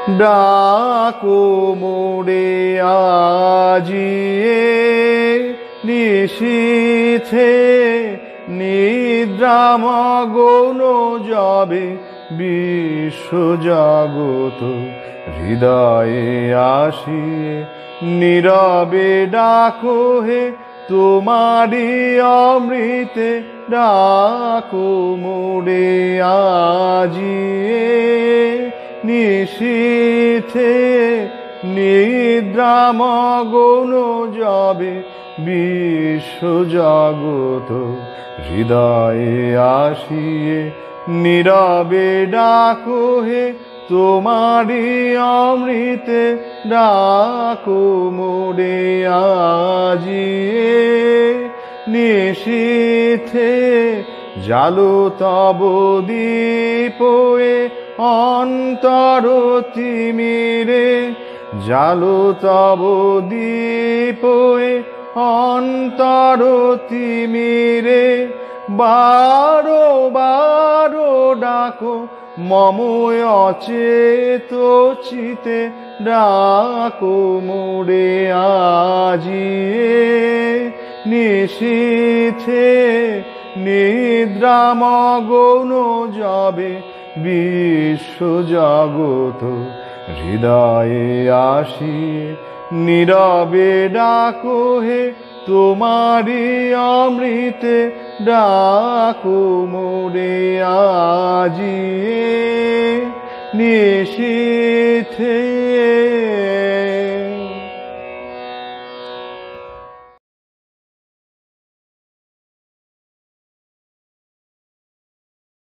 ডাকো মোরে আজিয়ে নিশীথে নিদ্রামগ্ন যাবে বিশ্বজগৎ হৃদয়ে আসিয়ে নীরবে ডাকো হে তোমারি অমৃতে ডাকো মোরে আজিয়ে নিশীথে নিদ্রামগ্ন যাবে বিশ্বজগৎ হৃদয়ে আসিয়ে নীরবে ডাকো হে তোমারি অমৃতে ডাকো মোরে আজিয়ে নিশীথে জালো তব দীপয়ে অন্তর তিমিরে জালো তব দীপয়ে অন্তর তিমিরে বারো বারো ডাকো মময় অচেত চিতে ডাকো মোরে আজিয়ে নিশীথে নিদ্রামগ্ন যাবে বিশ্বজগৎ হৃদয়ে আসিয়ে নীরবে ডাকো হে তোমারি অমৃতে ডাকো মোরে আজিয়ে নিশীথে।